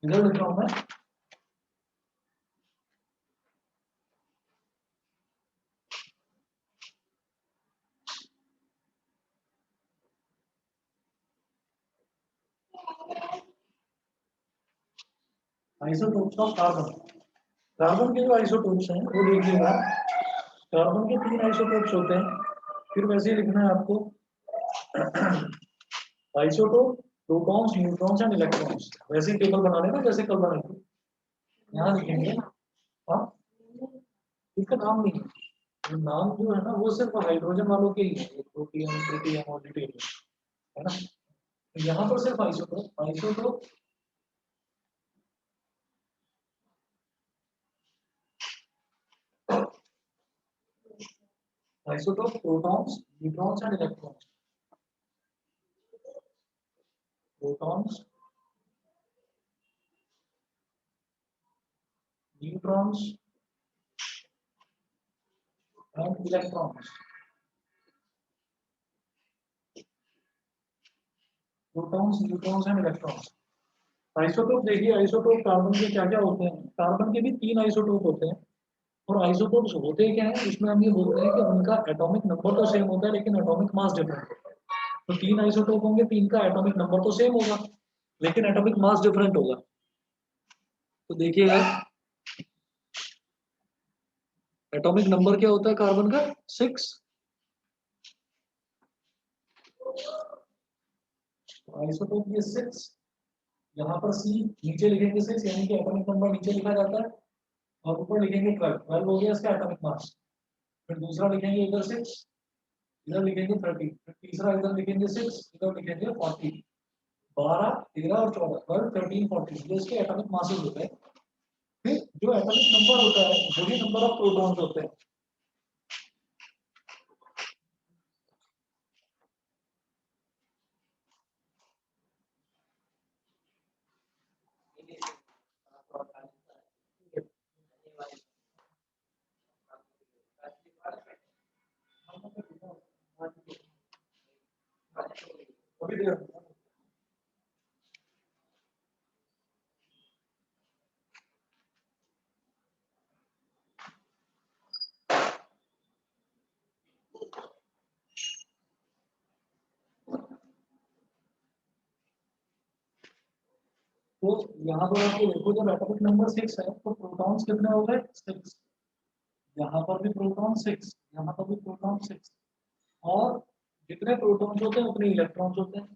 इधर लिख रहा हूं मैं आइसोटोप्स ऑफ कार्बन। कार्बन के जो आइसोटोप्स हैं वो देखिएगा, कार्बन के 3 आइसोटोप्स होते हैं। फिर वैसे ही लिखना है आपको isotope, protons, neutrons and electrons. वैसे ही टेबल बना लेना जैसे कल बनाए थे, यहाँ लिखेंगे। हाँ, इसका नाम नहीं है, नाम जो है ना वो सिर्फ हाइड्रोजन वालों के ही है, प्रोटियम, ट्रिटियम और ड्यूटेरियम, है ना। तो यहाँ पर सिर्फ isotope, isotope isotope, protons, neutrons and electrons. Protons, neutrons and electrons. Protons, neutrons and electrons. Isotope देखिए, आइसोटोप कार्बन के क्या क्या होते हैं। कार्बन के भी 3 आइसोटोप होते हैं। और आइसोटोप्स होते क्या है, उसमें हम ये बोलते हैं कि उनका एटॉमिक नंबर तो सेम होता है लेकिन एटॉमिक मास डिफरेंट है। तो 3 आइसोटोप होंगे, 3 का एटॉमिक नंबर तो सेम होगा लेकिन एटॉमिक मास डिफरेंट होगा। तो देखिएगा एटॉमिक नंबर क्या होता है कार्बन का, 6। आइसोटोप ये 6, यहाँ पर सी नीचे लिखेंगे 6, यानी कि एटॉमिक नंबर नीचे लिखा जाता है, और ऊपर लिखेंगे 12। 12 हो गया इसका एटॉमिक मास। फिर दूसरा लिखेंगे इधर 6, इधर लिखेंगे 30, फिर तीसरा इधर लिखेंगे 6, इधर लिखेंगे 40। 12, 13 और 14, 12, 13, 14 ये इसके एटॉमिक मासेस होते हैं। फिर जो एटॉमिक नंबर होता है वही नंबर ऑफ प्रोटॉन्स होते हैं। तो यहाँ पर आपको देखो जब एटॉमिक नंबर 6 है तो प्रोटॉन्स कितने हो गए, 6। यहाँ पर भी प्रोटॉन 6, यहाँ पर भी प्रोटॉन 6। और जितने प्रोटॉन्स होते हैं उतने इलेक्ट्रॉन्स होते हैं।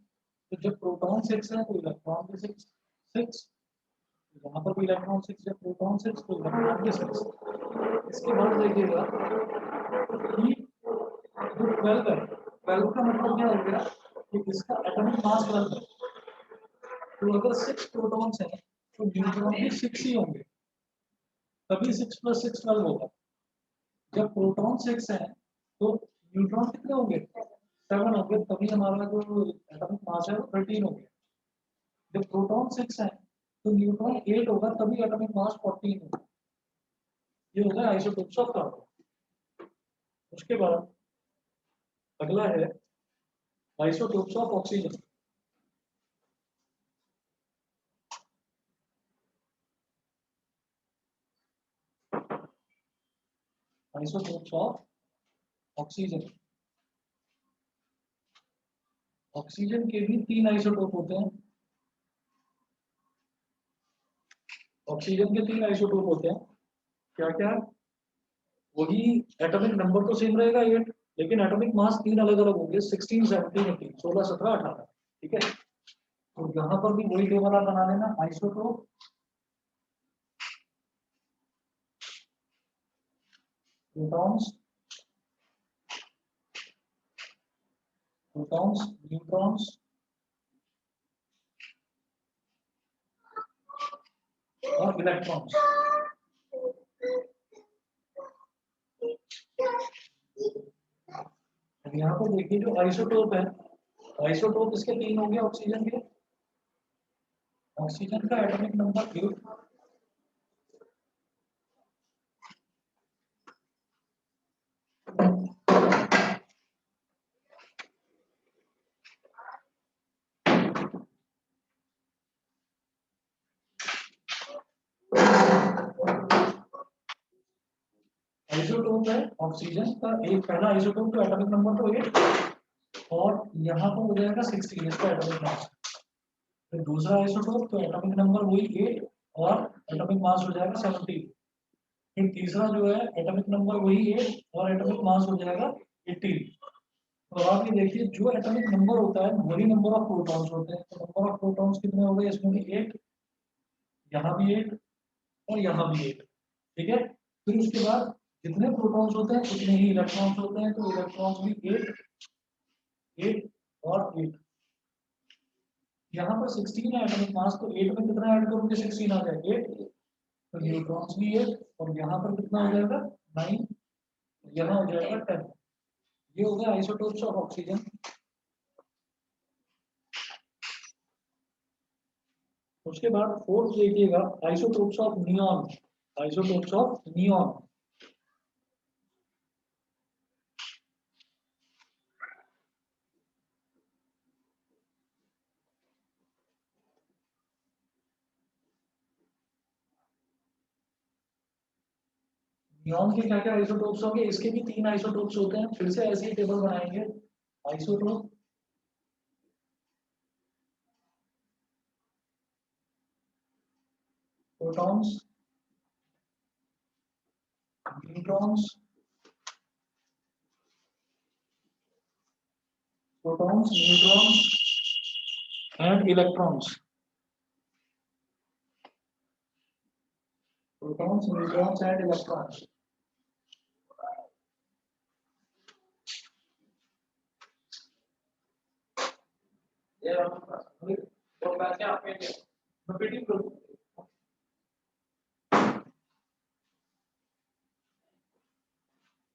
तो जब प्रोटॉन 6 है तो इलेक्ट्रॉन भी 6, 6। यहाँ पर भी इलेक्ट्रॉन 6, जब प्रोटॉन 6 तो इलेक्ट्रॉन भी 6। इसके बाद देखिएगा कि जो 12 है, 12 का मतलब क्या हो गया कि इसका एटॉमिक मास 12 है। तो अगर 6 प्रोटॉन्स हैं तो न्यूट्रॉन भी 6 ही होंगे, तभी 6 + 6 12 होगा। जब प्रोटॉन 6 है तो न्यूट्रॉन कितने होंगे, 7 होंगे, तभी हमारा जो एटॉमिक मास है वो 13 हो गया। जब प्रोटॉन 6 है तो न्यूट्रॉन 8 होगा, तभी एटॉमिक मास 14 होगा। ये होगा आइसोटोप्स ऑफ कार्बन। उसके बाद अगला है isotopes of oxygen. Isotopes of oxygen. Oxygen के भी 3 आइसोटोप होते हैं। ऑक्सीजन के 3 आइसोटोप होते हैं, क्या क्या, वही एटॉमिक नंबर तो सेम रहेगा 8 लेकिन एटॉमिक मास 3 अलग अलग होंगे, 16, 17, 18, 16, 17, 18। ठीक है, तो यहाँ पर भी वही टेबल आप बना लेना, आइसोटोप, प्रोटॉन्स, प्रोटॉन्स, न्यूट्रॉन्स और इलेक्ट्रॉन्स। अब यहाँ पर देखिए जो आइसोटोप है, आइसोटोप इसके 3 होंगे ऑक्सीजन के। ऑक्सीजन का एटॉमिक नंबर 8, आइसोटोप है ऑक्सीजन का, एक पहला आइसोटोप तो एटॉमिक नंबर तो 8 और यहाँ पर हो जाएगा 16 इसका एटॉमिक मास। फिर दूसरा आइसोटोप तो एटॉमिक नंबर वही 8 और एटॉमिक मास हो जाएगा 17। फिर तीसरा जो है एटॉमिक नंबर वही 8 और एटॉमिक मास हो जाएगा 18। तो आप ये देखिए जो एटॉमिक नंबर होता है वही नंबर ऑफ प्रोटॉन्स होते हैं। तो नंबर ऑफ प्रोटॉन्स कितने हो गए इसमें भी 8, यहाँ भी 8 और यहाँ भी 8। ठीक है, फिर उसके बाद जितने प्रोटॉन्स होते हैं उतने ही इलेक्ट्रॉन्स होते हैं, तो इलेक्ट्रॉन्स भी 8 8 और 8। यहाँ पर 16 है एटॉमिक मास, तो 8 में कितना ऐड करोगे 16 आ जाएगा 8। तो न्यूट्रॉन्स भी 8 और यहाँ पर कितना हो जाएगा 9, यहाँ हो जाएगा 10। ये हो गया आइसोटोप्स ऑफ ऑक्सीजन। उसके बाद फोर्थ देखिएगा isotopes of neon. Isotopes of neon, neon के क्या क्या आइसोटोप्स होंगे, इसके भी 3 आइसोटोप्स होते हैं। फिर से ऐसे ही टेबल बनाएंगे। Isotope, protons, neutrons, protons, neutrons and electrons. Protons, neutrons and electrons.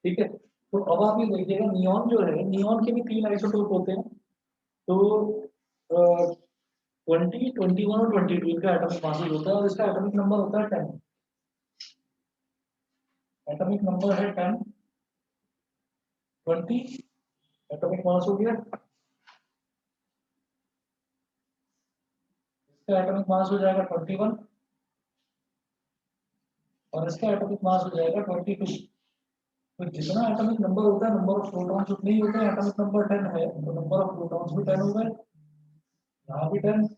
ठीक है, तो अब आप ये देखिएगा नियॉन जो है, नियॉन के भी 3 आइसोटोप होते हैं। तो 20, 21 और 22 इनका एटॉमिक मास होता है और इसका एटॉमिक नंबर होता है 10। एटॉमिक नंबर है 10, 20 एटॉमिक मास हो गया, इसका एटॉमिक मास हो जाएगा 21 और इसका एटॉमिक मास हो जाएगा 22। तो जितना एटॉमिक नंबर होता है नंबर ऑफ प्रोटॉन्स उतने ही होते हैं। एटॉमिक नंबर 10 है तो नंबर ऑफ प्रोटॉन्स भी 10 हो गए, यहाँ भी 10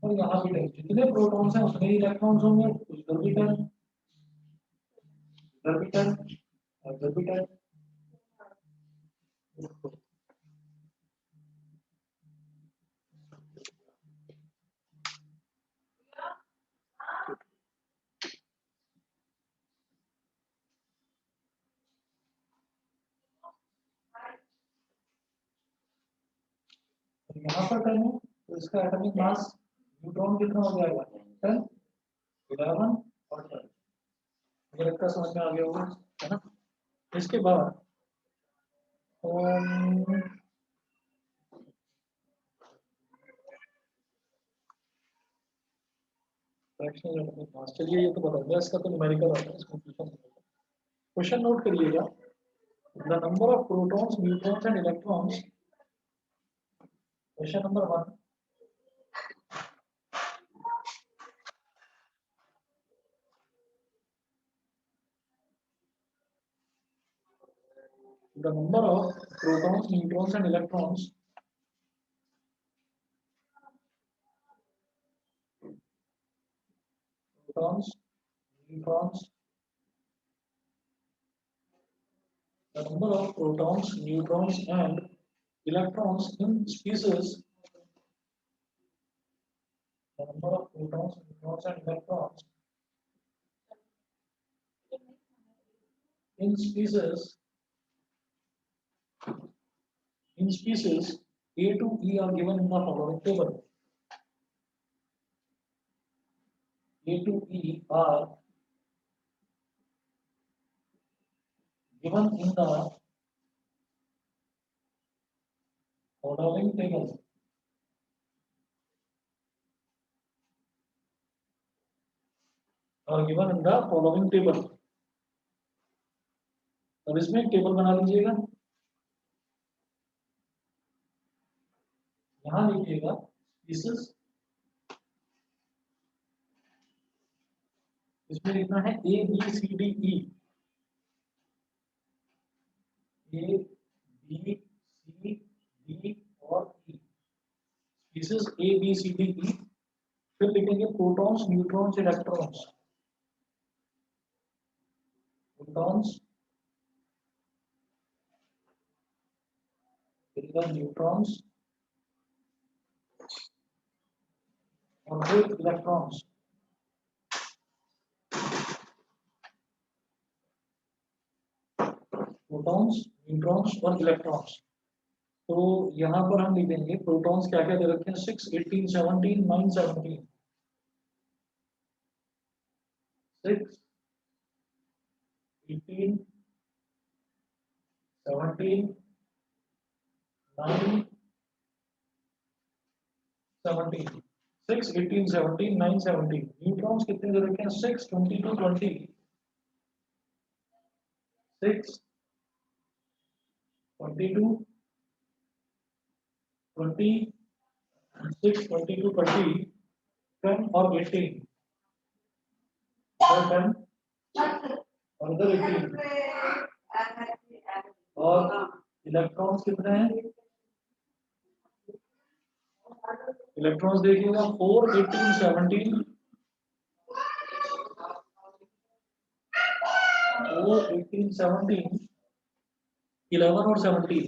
और यहाँ भी 10। जितने प्रोटॉन्स हैं उतने ही इलेक्ट्रॉन्स होंगे, तो इधर भी 10, इधर भी 10 और इधर भी 10। यहाँ पर 10 है तो इसका एटॉमिक मास न्यूट्रॉन कितना हो जाएगा 10, 11 और 10। मुझे लगता है समझ में आ गया होगा, है ना। इसके बाद फ्रैक्शनल एटॉमिक मास, चलिए ये तो बता दिया, इसका तो न्यूमेरिकल आता है, इसमें क्वेश्चन नोट करिएगा। The number of protons, neutrons and electrons. Question number 1, the number of protons, neutrons and electrons protons, neutrons, the number of protons, neutrons and electrons in species, the number of protons, neutrons and electrons in species A to E are given in the following table. A to E are given in the following table. Are given in the following table. अब इसमें एक table बना लीजिएगा, यहाँ लिखिएगा species, इसमें लिखना है A B C D E। A B C D और E, species A B C D E. फिर लिखेंगे प्रोटॉन्स न्यूट्रॉन्स इलेक्ट्रॉन्स, प्रोटॉन्स फिर न्यूट्रॉन्स और फिर इलेक्ट्रॉन्स। प्रोटॉन्स न्यूट्रॉन्स और इलेक्ट्रॉन्स। तो यहाँ पर हम लिखेंगे प्रोटॉन्स क्या क्या दे रखे हैं, 6 18 17 9 17, 6 18 17 9 17, 6 18 17 9 17। न्यूट्रॉन्स कितने दे रखे हैं, 6 22 20, 6 22 20, 6 22 20, 10 और 18, 10 और इधर 18। और इलेक्ट्रॉन्स कितने हैं, इलेक्ट्रॉन्स देखिएगा 4 18 17, 4 18 17, 11 और 17,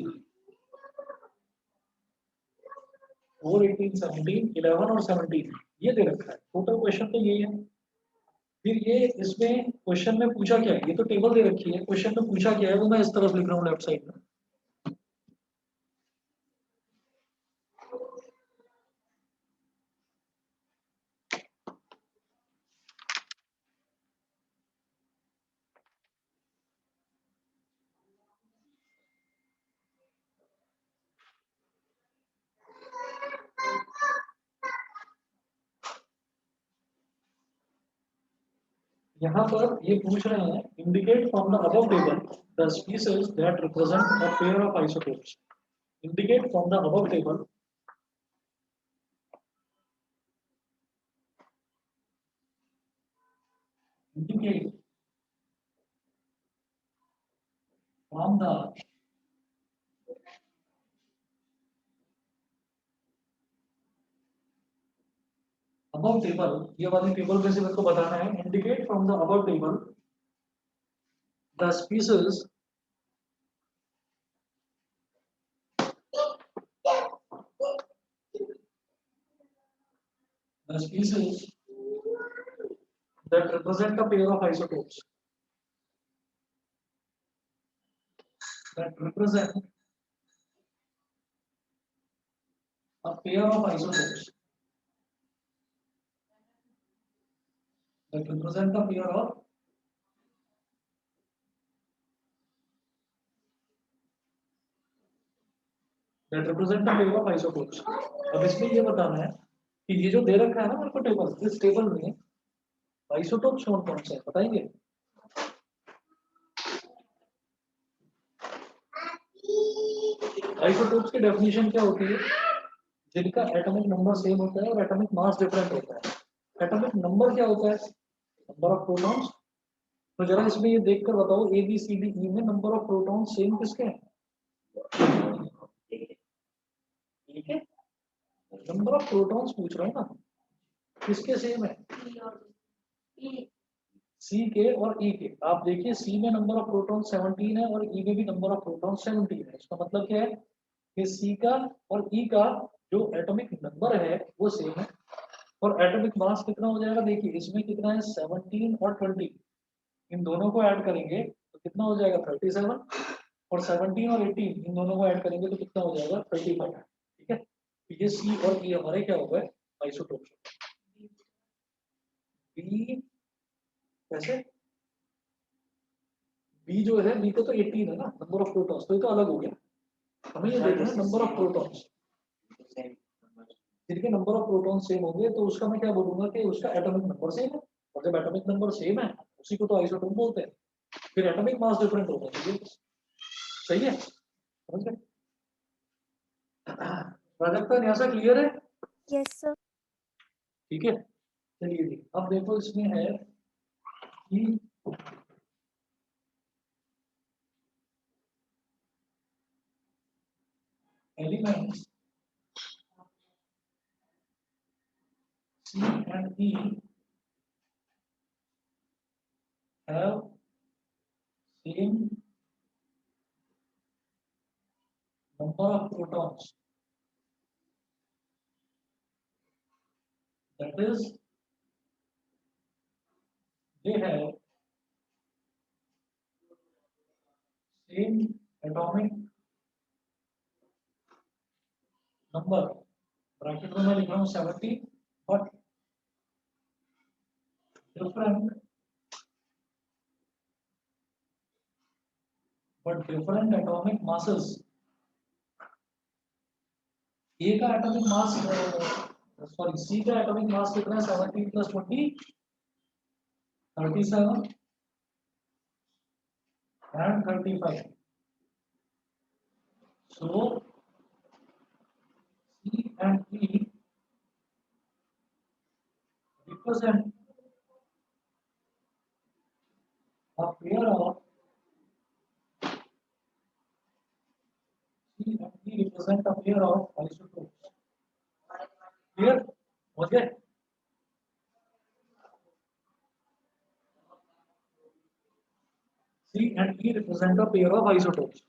4 18 17 11 और 17 ये दे रखा है। टोटल क्वेश्चन तो यही है। फिर ये इसमें क्वेश्चन में पूछा क्या है, ये तो टेबल दे रखी है, क्वेश्चन में पूछा क्या है वो मैं इस तरफ लिख रहा हूँ लेफ्ट साइड में। यहाँ पर ये पूछ रहे हैं indicate from the above table the species that represent a pair of isotopes. Indicate from the above table indicate from the above table, ये वाली टेबल में से मेरे को बताना है indicate from the above table the species that represent a pair of isotopes, that represent a pair of isotopes, that represent a pair of that represent a pair of isotopes। अब इसमें ये बताना है कि ये जो दे रखा है ना मेरे को टेबल, इस टेबल में आइसोटोप्स कौन कौन से हैं बताएंगे। आइसोटोप्स की डेफिनेशन क्या होती है, जिनका एटॉमिक नंबर सेम होता है और एटॉमिक मास डिफरेंट होता है। एटॉमिक नंबर क्या होता है, नंबर ऑफ प्रोटॉन्स। तो जरा इसमें ये देखकर बताओ ए बी सी डी ई में नंबर ऑफ प्रोटॉन सेम किसके हैं, ठीक है। नंबर ऑफ प्रोटॉन्स पूछ रहे हैं ना, किसके सेम है, सी के और ई के। आप देखिए सी में नंबर ऑफ प्रोटॉन 17 है और ई में भी नंबर ऑफ प्रोटॉन 17 है। इसका मतलब क्या है कि सी का और ई का जो एटॉमिक नंबर है वो सेम है। और एटॉमिक मास कितना हो जाएगा, देखिए इसमें कितना है 17 और 20, इन दोनों को ऐड करेंगे तो कितना हो जाएगा 37, और 17 और 18 इन दोनों को ऐड करेंगे तो कितना हो जाएगा 35। ठीक है, तो ये सी और ई हमारे क्या हो गए, आइसोटोप्स। बी कैसे, बी जो है बी को तो 18 है ना नंबर ऑफ प्रोटॉन्स, तो ये तो अलग हो गया। हमें ये देखना है नंबर ऑफ प्रोटॉन्स, जिनके नंबर ऑफ प्रोटॉन सेम होंगे तो उसका मैं क्या बोलूंगा कि उसका एटॉमिक नंबर सेम है। और जब एटॉमिक नंबर सेम है उसी को तो आइसोटोप बोलते हैं। फिर एटॉमिक मास डिफरेंट होगा चाहिए, सही है, समझ गए। प्राजक्ता न्यासा क्लियर है, यस सर। ठीक है। चलिए जी अब देखो इसमें है कि elements C and E have same number of protons. That is, they have same atomic number. Bracket में मैं लिख रहा हूँ 70, but different atomic masses. A का atomic mass sorry C का atomic mass कितना है 17 plus 20 37 and 35. So C and E represent a pair of C and E represent a pair of isotopes. Clear? Okay. C and E represent a pair of isotopes.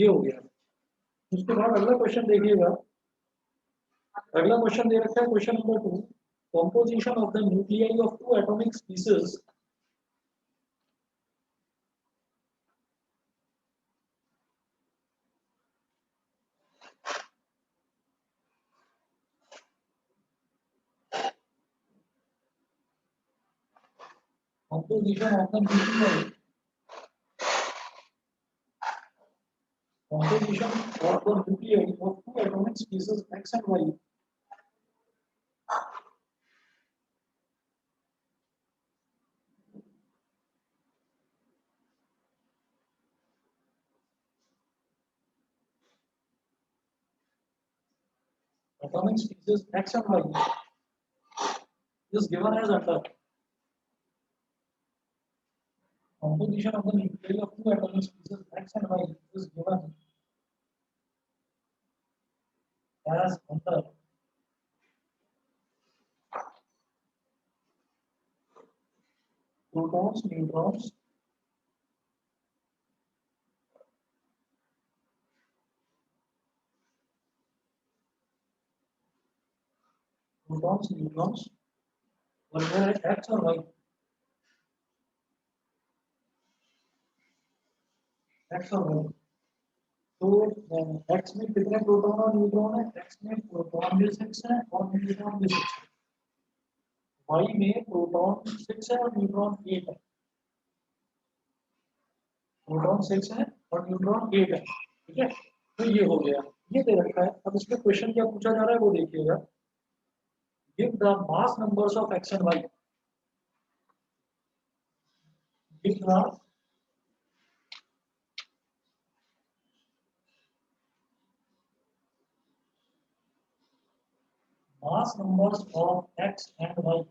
ये हो गया. उसके बाद अगला question देखिएगा. अगला क्वेश्चन दे रखा है question number 2. Composition of the nuclei of two atomic species composition of the nuclei composition of the nuclei of two atomic species X and Y. Atomic species X and Y is given as under. Composition of the nuclei of two atomic species X and Y is given as under. Protons, neutrons, और यह है X और Y. X और Y. तो X में कितने proton और neutron है? X में प्रोटॉन भी 6 है और न्यूट्रॉन भी 6 है. Y में प्रोटॉन 6 है और न्यूट्रॉन 8 है. प्रोटॉन 6 है और न्यूट्रॉन 8 है. ठीक है, तो ये हो गया, ये दे रखा है. अब इसमें क्वेश्चन क्या पूछा जा रहा है वो देखिएगा. Give the mass numbers of X and Y. Give the mass numbers of X and Y.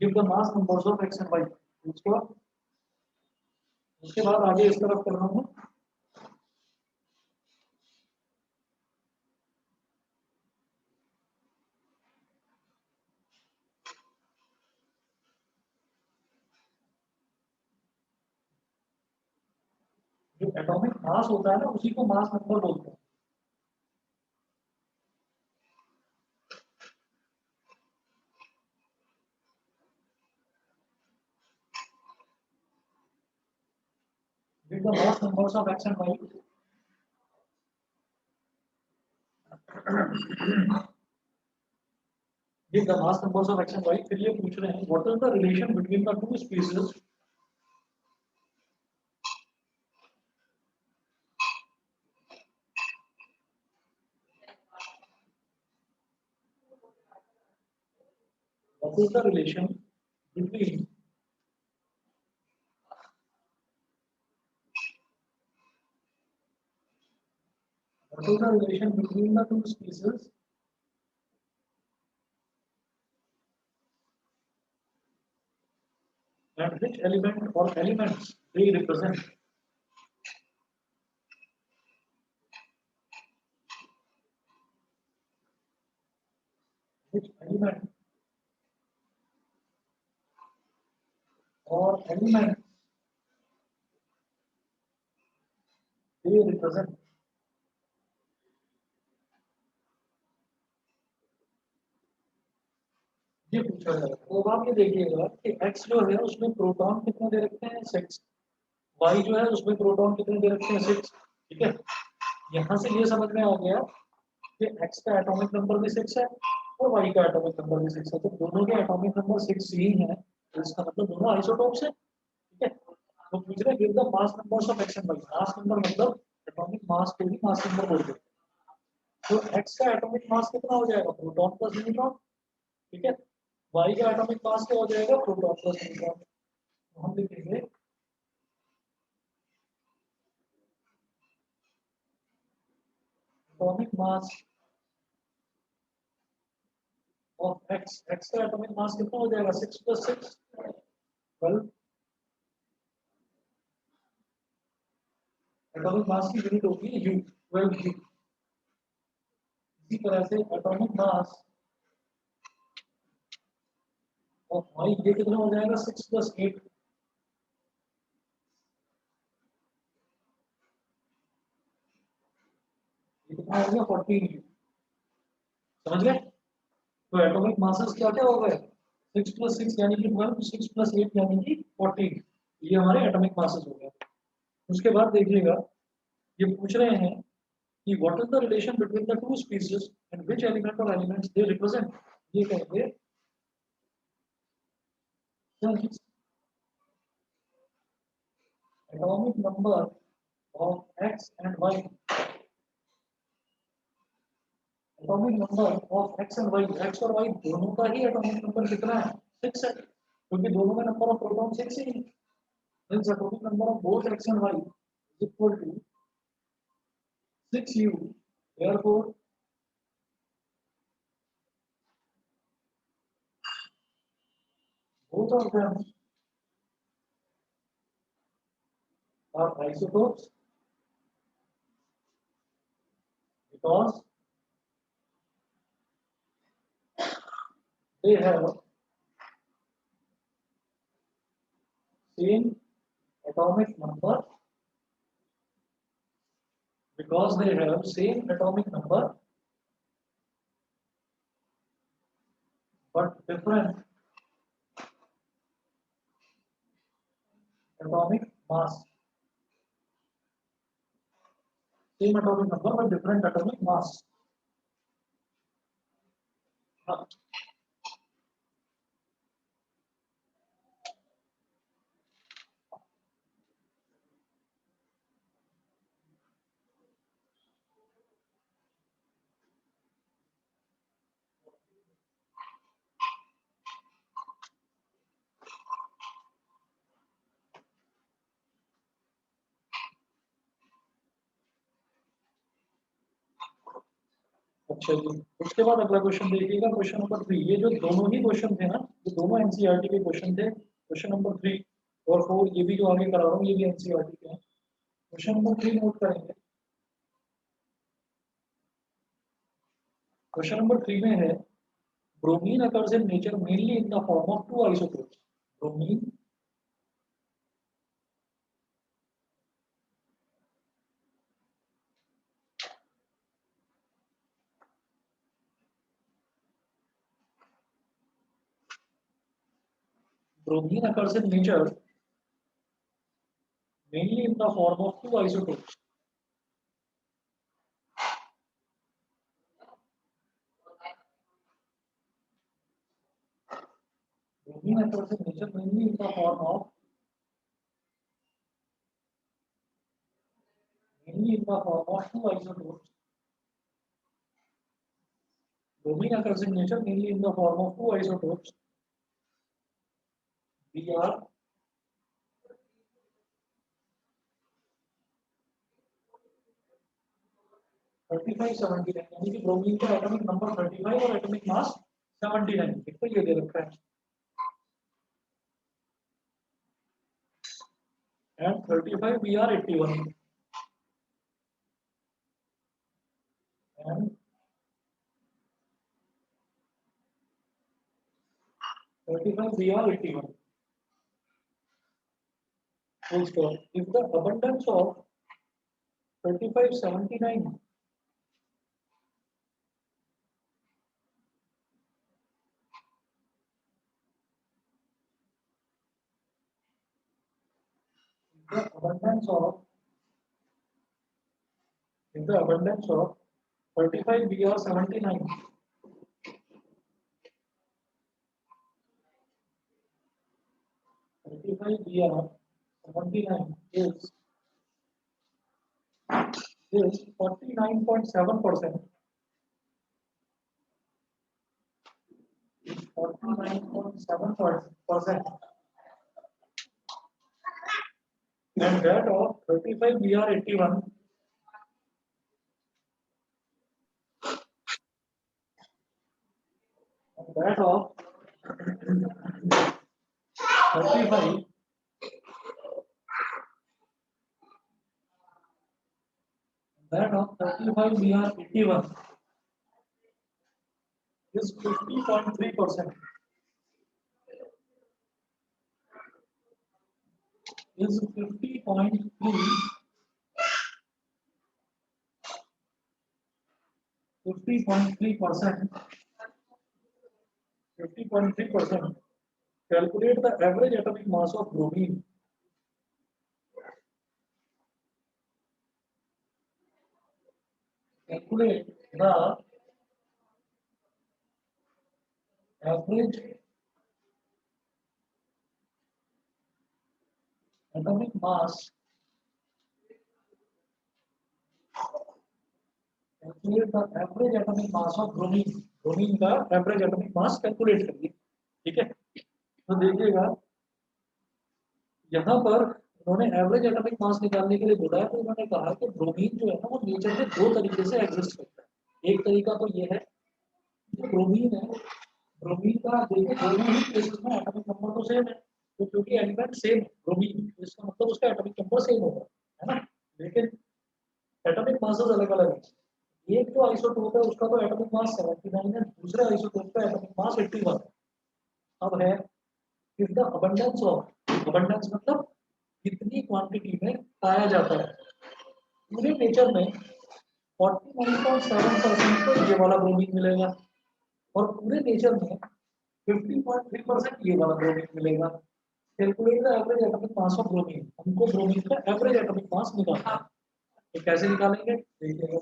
Give the mass numbers of X and Y. उसके बाद आगे इस तरफ करना है. जो एटॉमिक मास होता है ना उसी को मास नंबर बोलते हैं. Give the mass numbers of X and Y. Give the mass numbers of X and Y. फिर ये पूछ रहे हैं what is the relation between the two species what is the relation between what is the relation between the two species and which element or elements they represent. which element or elements they represent. ये पूछा जाएगा। तो अब आप ये देखिएगा कि x जो है उसमें प्रोटॉन कितने दे रखे हैं 6, y जो है उसमें प्रोटॉन कितने दे रखे हैं 6, ठीक है। यहाँ से ये समझ में आ गया कि x का एटॉमिक नंबर भी 6 है और y का एटॉमिक नंबर भी 6 है, तो दोनों के एटॉमिक नंबर 6 ही है, तो इसका मतलब दोनों आइसोटोप्स है, ठीक है। तो पूछ रहे give the mass numbers of x and y, mass number मतलब एटॉमिक मास को भी मास नंबर बोलते हैं। तो x का एटॉमिक मास कितना हो जाएगा, प्रोटॉन प्लस न्यूट्रॉन, ठीक है। y का एटॉमिक मास क्या हो जाएगा, प्रोटॉन प्लस न्यूट्रॉन। तो हम लिखेंगे atomic mass of x, x का एटॉमिक मास कितना हो जाएगा 6 + 6 12। एटॉमिक मास की यूनिट होगी U, 12 U। इसी तरह से एटॉमिक मास ऑफ y ये कितना हो जाएगा 6 + 8, ये कितना हो गया 14 U, समझ गए। तो एटॉमिक मासेस क्या क्या हो गए 6 + 6 यानी कि 12, 6 + 8 यानी कि 14, ये हमारे एटॉमिक मासेस हो गए। उसके बाद देखिएगा ये पूछ रहे हैं कि what is the relation between the two species and which element और एलिमेंट्स दे रिप्रेजेंट। ये कहेंगे atomic number of x and y, atomic number of x and y, x और y दोनों का ही एटॉमिक नंबर कितना है 6 है, क्योंकि दोनों का नंबर ऑफ प्रोटॉन 6 ही है। Hence atomic number of both x and y is equal to 6U. Therefore, both of them are isotopes because they have same atomic number, because they have same atomic number but different atomic mass. Same atomic number but different atomic mass. अच्छा जी, उसके बाद अगला question देखिएगा, question number 3। ये जो दोनों ही question थे ना, ये दोनों एनसीईआरटी के क्वेश्चन थे। क्वेश्चन नंबर 3 और 4 ये भी जो आगे करा रहा हूँ ये भी एनसीईआरटी के हैं। क्वेश्चन नंबर 3 नोट करेंगे। क्वेश्चन नंबर 3 में है bromine occurs in nature mainly in the form of two isotopes. Bromine bromine occurs in nature mainly in the form of two isotopes. Bromine occurs in nature mainly in the form of two isotopes. Bromine occurs in nature mainly in the form of two isotopes. Br 3579, यानी कि bromine का atomic number 35 और atomic mass 79, एक तो ये दे रखा है। And 35 Br 81 and 35 VR 81. Full stop. If the abundance of 3579 the abundance of if the abundance of 35 VR 79 35 VR 79 is 49.7%. 49.7%. And that of 35 VR 81 and that of 35 VR 81 is 50.3%. Is 50.3%. 50.3%. Calculate the average atomic mass of bromine. Calculate the average atomic mass. Calculate the average atomic mass of bromine. Bromine का average atomic mass calculate करिए, ठीक है। तो देखिएगा यहाँ पर उन्होंने average atomic मास निकालने के लिए बोला है, तो उन्होंने कहा कि ब्रोमीन जो है ना वो नेचर में दो तरीके से एग्जिस्ट करता है। एक तरीका तो ये है जो ब्रोमीन है, ब्रोमीन का देखिए दोनों ही केसेस में एटॉमिक नंबर तो सेम है, तो क्योंकि एलिमेंट सेम ब्रोमीन, इसका मतलब उसका एटॉमिक नंबर सेम होगा, है ना। लेकिन एटॉमिक मासेस अलग अलग है। एक जो आइसोटोप है उसका तो एटॉमिक मास 79 है, दूसरे आइसोटोप का एटॉमिक मास 81 है। अब है if the abundance of, abundance मतलब कितनी क्वांटिटी में पाया जाता है, पूरे नेचर में 49.7% तो ये वाला ब्रोमीन मिलेगा और पूरे नेचर में 50.3% ये वाला ब्रोमीन मिलेगा। Calculate the average atomic mass of bromine, हमको ब्रोमीन का एवरेज एटॉमिक मास निकालना है। तो कैसे निकालेंगे देखिएगा।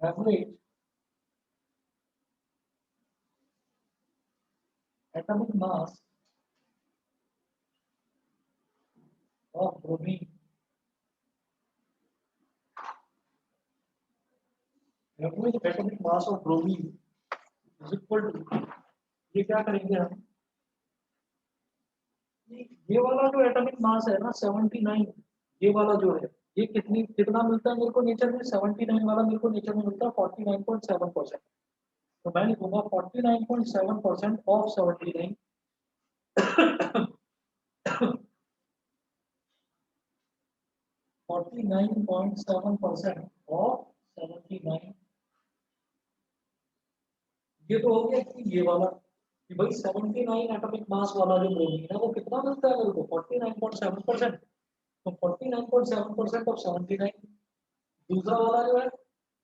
Average atomic mass of bromine, average atomic mass of bromine is equal to, ये क्या करेंगे हम, ये वाला जो एटॉमिक मास है ना 79, ये वाला जो है ये कितना मिलता है मेरे को नेचर में, 79 वाला मेरे को नेचर में मिलता है 49.7%। तो मैं लिखूंगा 49.7% ऑफ 79 49.7% ऑफ 79। ये तो हो गया कि ये वाला कि भाई 79 एटॉमिक मास वाला जो ब्रोमीन है वो कितना मिलता है मेरे को 49.7%। तो 49.7% ऑफ 79। दूसरा वाला जो है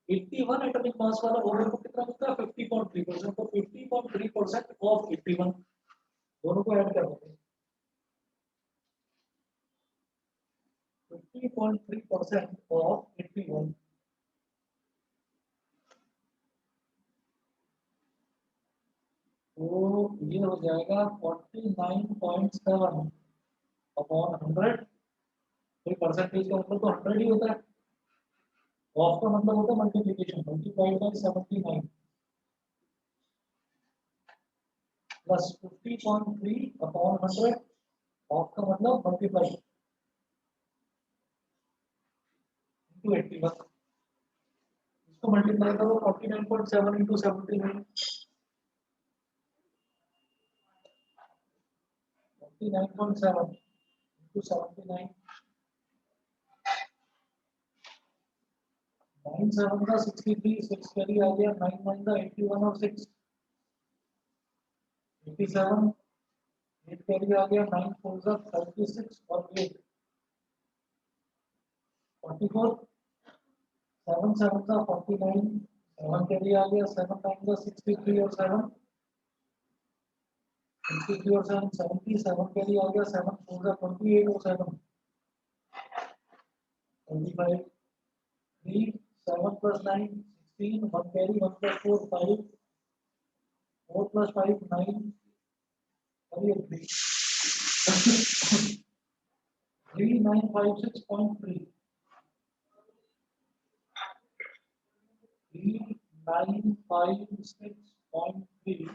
81 एटॉमिक मास वाला वो मेरे को कितना मिलता है 50.3%। तो 50.3% ऑफ 81, दोनों को ऐड कर देंगे। 50.3% ऑफ 81, तो ये हो जाएगा 49.7 अपॉन 100। कोई परसेंटेज का मतलब तो 100 ही होता है, ऑफ का मतलब होता है multiplication, multiplied by 79 plus 50.3 upon 100, of का मतलब मल्टीप्लाई इनटू 81। इसको मल्टीप्लाई करो 49.7 इनटू 79, 49.7 इनटू 79 9 7 का 63, 6 कैरी आ गया, 9 9 का 81 और 6 87, 8 कैरी आ गया, 9 4 का 36 और 8 44, 7 7 का 49, 7 कैरी आ गया, 7 9 का 63 और 7 63 और 7 70, 7 कैरी आ गया, 7 4 का 28 और 7 25, 3 7 plus 9 16, 1 carry, 1 plus 4 5, 4 plus 5 9, carry 3 3956.3, 3956.3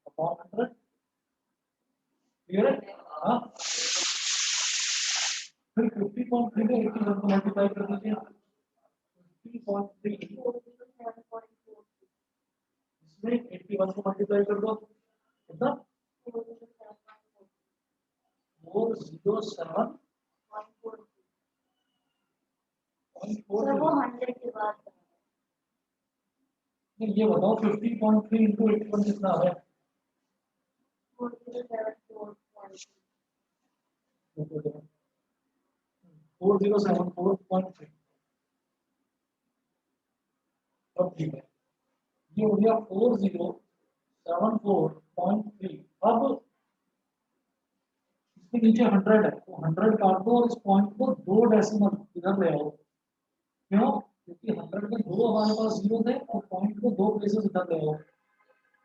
upon 100. Clear है? हाँ, फिर 50.3 में 81 को मल्टीप्लाई कर दीजिए, 50.3 इसमें 81 को मल्टीप्लाई कर दो, कितना 407.4। ये बताओ 50.3 इंटू 81 कितना है? 4074.3। अब ठीक है, ये हो गया 4074.3। अब इसके नीचे 100 है, तो 100 काट दो और इस पॉइंट को 2 डेसिमल इधर ले आओ। क्यों? क्योंकि 100 में 2 हमारे पास जीरो थे और पॉइंट को 2 प्लेसेस इधर ले आओ।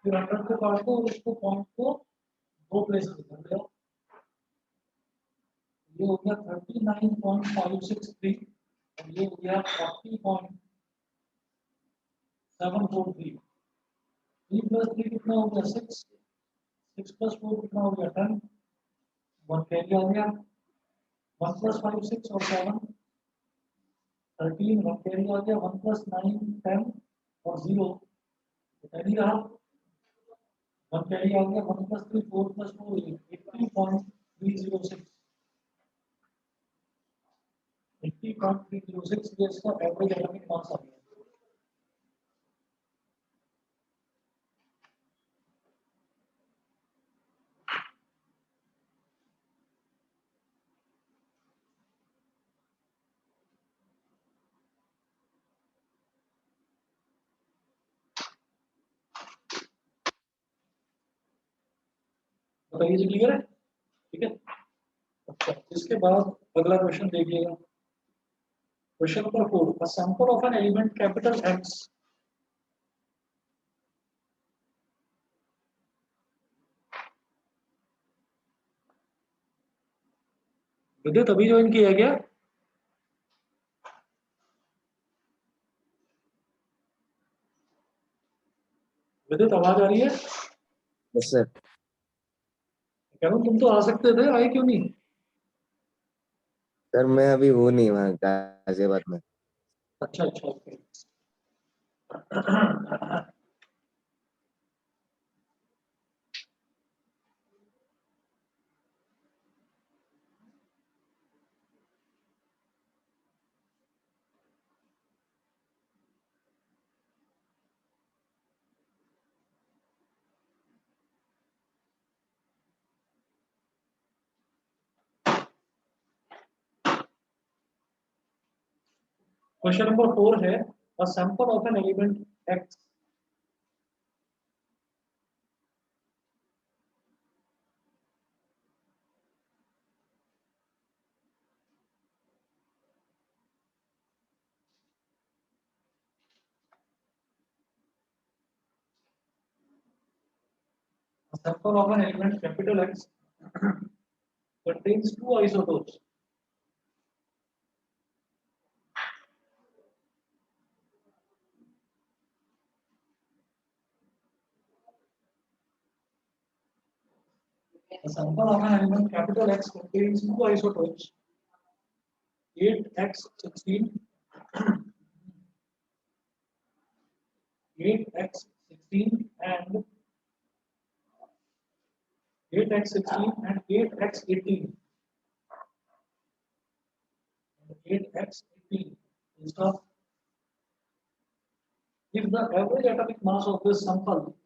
फिर 100 को काट दो और इसको पॉइंट को 2 प्लेसेस इधर ले आओ। ये हो गया 39.563 और ये हो गया 40.743। 3 प्लस 3 कितना हो गया 6, 6 प्लस 4 कितना हो गया 10, 1 कैरी आ गया, 1 प्लस 5 6 और 7 13, 1 कैरी आ गया, 1 प्लस 9 10 और 0 कैरी रहा, 1 कैरी आ गया, 1 प्लस 3 4 प्लस 4 80.306, 80.306 ये इसका एवरेज एकेडमिक मार्क्स आ गया। बताइए जी, क्लियर है? ठीक है। अच्छा, इसके बाद अगला क्वेश्चन देखिएगा, question number 4, a sample of an element capital x विदित अभी ज्वाइन किया गया। विदित आवाज आ रही है? Yes sir. कह रहा हूं तुम तो आ सकते थे, आए क्यों नहीं? सर मैं अभी हूँ नहीं वहाँ गाजियाबाद में। अच्छा अच्छा, ओके। क्वेश्चन नंबर 4 है, a sample of an element x a sample of an element capital X contains two isotopes. A sample of an element capital X contains two isotopes, 8x16, 8x16 and 8x16 and 8x18. 8x18 is of if the average atomic mass of this sample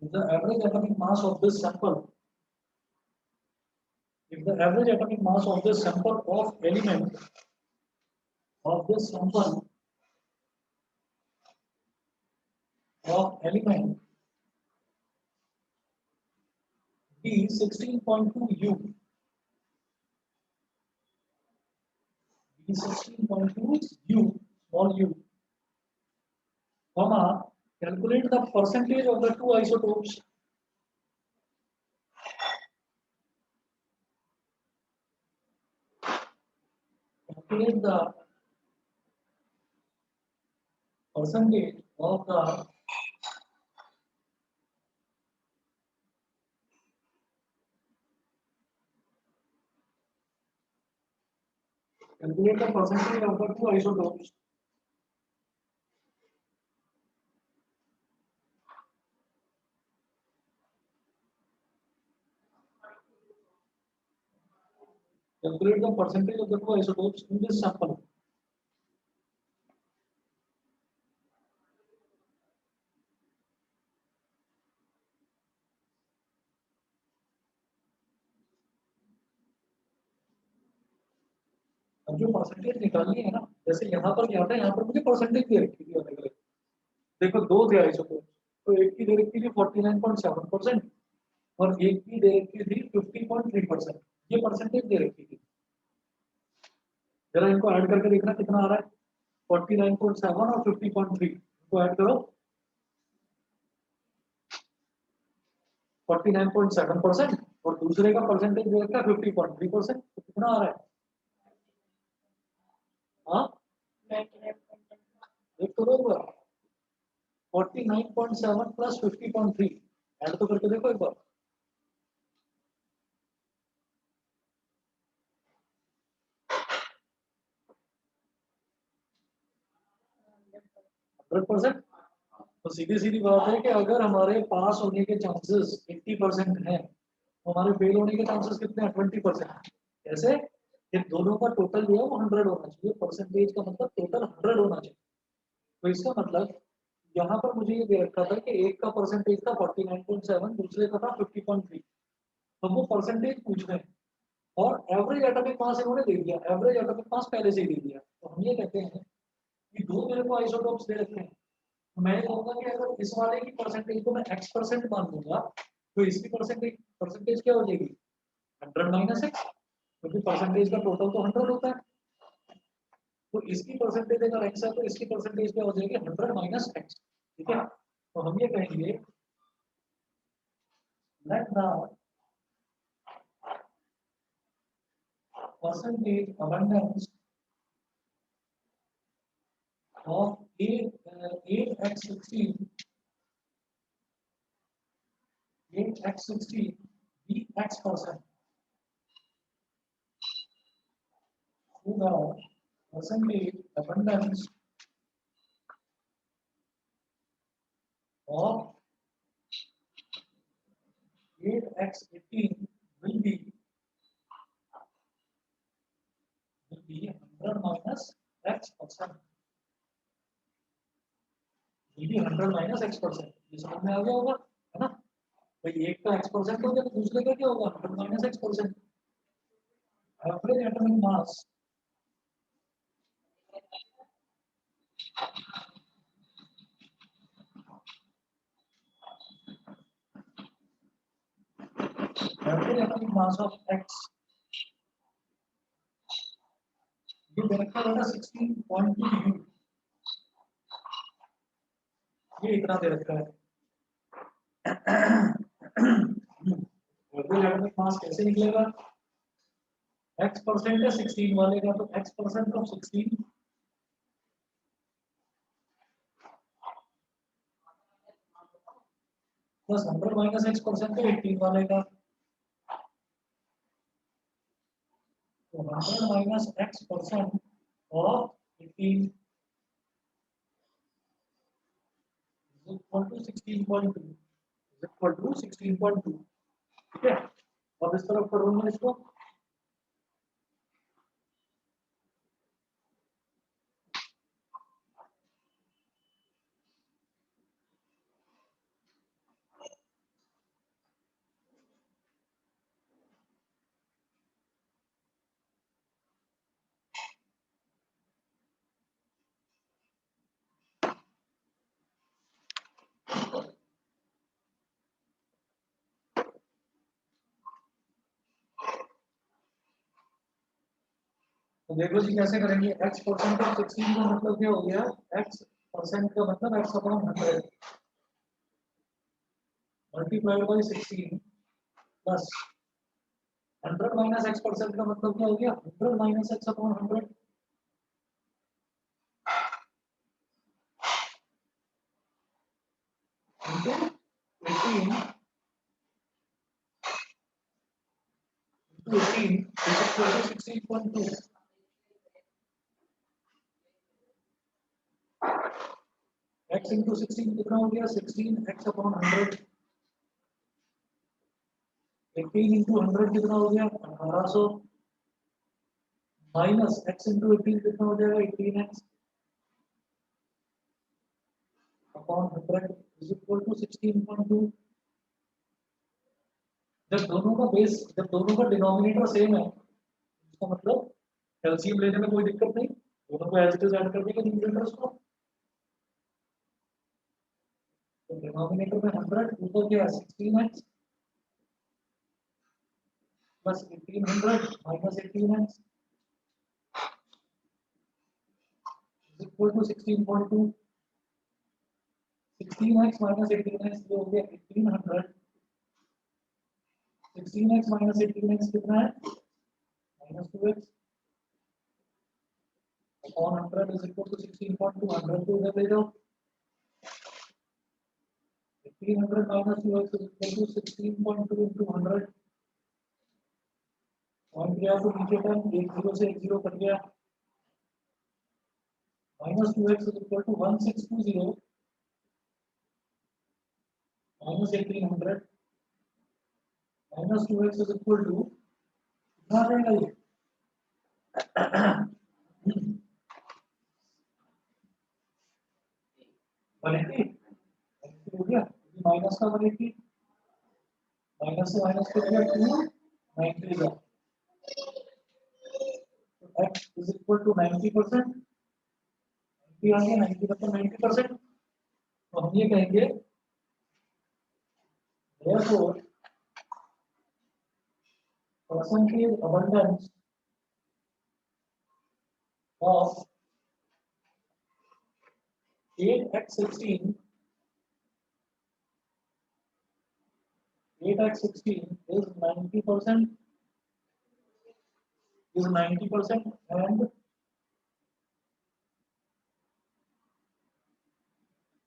if the average atomic mass of this sample if the average atomic mass of this sample of element of this sample of element be 16.2 U be 16.2 U small u comma calculate the percentage of the two isotopes calculate the percentage of the calculate the percentage of the two isotopes calculate the percentage of the two isotopes in this sample. अब जो percentage निकालनी है ना, जैसे यहाँ पर क्या होता है, यहाँ पर मुझे परसेंटेज दे रखी थी अलग अलग। देखो दो थे आइसोटोप, तो एक की दे रखी थी 49.7% और एक की दे रखी थी 50.3%। ये परसेंटेज दे रखी थी। जरा इनको ऐड करके देखना कितना आ रहा है, 49.7 और 50.3 इनको ऐड करो, 49.7% और दूसरे का परसेंटेज दे रखा है 50.3%, तो कितना आ रहा है? हाँ एक तो होगा 49.7 प्लस 50.3 ऐड तो करके देखो एक बार। तो सीधी सीधी बात है कि अगर हमारे पास होने के चांसेस 80% हैं, तो हमारे फेल होने के चांसेस कितने हैं? 20%। कैसे? ये दोनों का टोटल जो है वो 100 होना चाहिए, परसेंटेज का मतलब टोटल 100 होना चाहिए। तो इसका मतलब यहाँ पर मुझे ये दे रखा था कि एक का परसेंटेज था 49.7, दूसरे का था 50.3, तो वो परसेंटेज पूछ रहे हैं और एवरेज एटॉमिक मास इन्होंने दे दिया, एवरेज एटॉमिक मास पहले से ही दे दिया। तो हम ये कहते हैं कि दो मेरे को आइसोटोप्स दे रखे हैं, तो मैं कहूंगा कि अगर इस वाले की परसेंटेज को मैं x% मान लूंगा, तो इसकी परसेंटेज परसेंटेज क्या हो जाएगी? 100 माइनस x, क्योंकि परसेंटेज का टोटल तो 100 होता है। तो इसकी परसेंटेज अगर x है तो इसकी परसेंटेज क्या हो जाएगी? 100 माइनस x। ठीक है, तो हम ये कहेंगे let the percentage abundance of 8x16 be x% to the percentage abundance of 8x18 will be 100 minus x%, will be 100 minus x%। ये समझ में आ गया होगा, है ना भाई? एक का x% हो गया तो दूसरे का क्या होगा? 100 minus x%। Average atomic mass of x ये दे रखा है 16.2 u, ये इतना दे रखा है। एवरेज एटॉमिक मास कैसे निकलेगा? x% है 16 वाले का, तो x% of 16 plus 100 minus x% है 18 वाले का, तो 100 minus x% of 18 is equal to 16.2 is equal to 16.2. ठीक है, अब इस तरफ करूंगा इसको, तो देखो जी कैसे करेंगे। x परसेंट ऑफ 16 का मतलब क्या हो गया, x परसेंट का मतलब x upon 100 multiplied by 16 plus 100 minus x percent का मतलब क्या हो गया, 100 minus x upon 100 into 18 into 18 is equal to 16.2। x into 16 कितना हो गया, 16x अपॉन 100। 18 into 100 कितना हो गया, 1800 माइनस x into 18 कितना हो जाएगा, 18x upon 100 is equal to 16.2। जब दोनों का बेस, जब दोनों का डिनोमिनेटर सेम है, इसका मतलब एलसीएम लेने में कोई दिक्कत नहीं, दोनों को एज इट इज ऐड कर देंगे न्यूमरेटर्स को। तो डिनोमिनेटर में 100 ऊपर क्या है 16x plus 1800 minus 18x is equal to 16.2। 16x minus 18x ये हो गया 1800। 16x माइनस 18x कितना है, minus 2x upon 100 is equal to 16.2। 100 को इधर ले जाओ, 1800 minus 2x is equal to 16.2 into 100। Point गया तो नीचे टर्म 1 0 से 1 0 कट गया, minus 2x is equal to 1620 minus 1800 minus 2x is equal to कितना आ जाएगा ये 180 हो गया, माइनस का 180 माइनस से माइनस कर दिया 290 का, तो x इज इक्वल टू 90%। 90 आ गया, 90 मतलब 90%। तो हम ये कहेंगे therefore percentage abundance of 8x16 is 90% and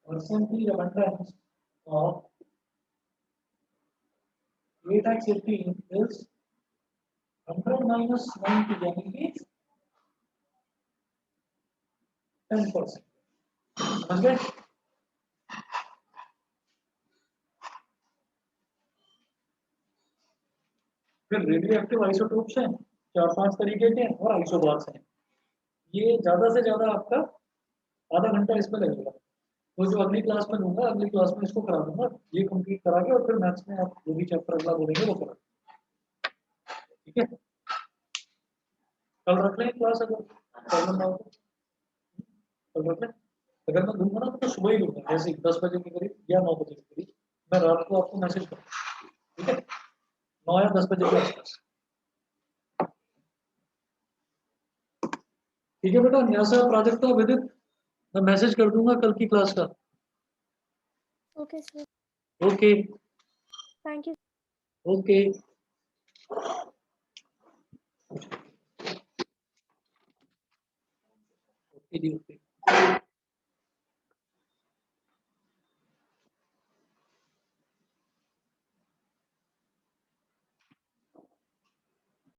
percentage abundance of 8x18 is 100 minus 90 यानी कि 10%। समझ गए? फिर रेडियो एक्टिव आइसोटोप्स हैं 4-5 तरीके के और आइसोबार्स हैं। ये ज्यादा से ज्यादा आपका आधा घंटा इसमें लगेगा। तो जो अगली क्लास में लूंगा, अगली क्लास में इसको करा दूंगा, ये कंप्लीट करा के और फिर मैथ्स में आप जो भी चैप्टर अगला बोलेंगे वो करा, ठीक है? कल रख लें क्लास, अगर प्रॉब्लम ना हो तो कल रख लें। अगर मैं दूंगा ना तो सुबह ही दूंगा, जैसे 10 बजे के करीब या 9 बजे के करीब मैं रात को आपको मैसेज करूँगा, ठीक है? 9 या 10 बजे के आसपास, ठीक है बेटा? न्यासा प्राजक्ता विदित मैं मैसेज कर दूंगा कल की क्लास का। Okay, sir. Okay Thank you. Okay okay जी ओके।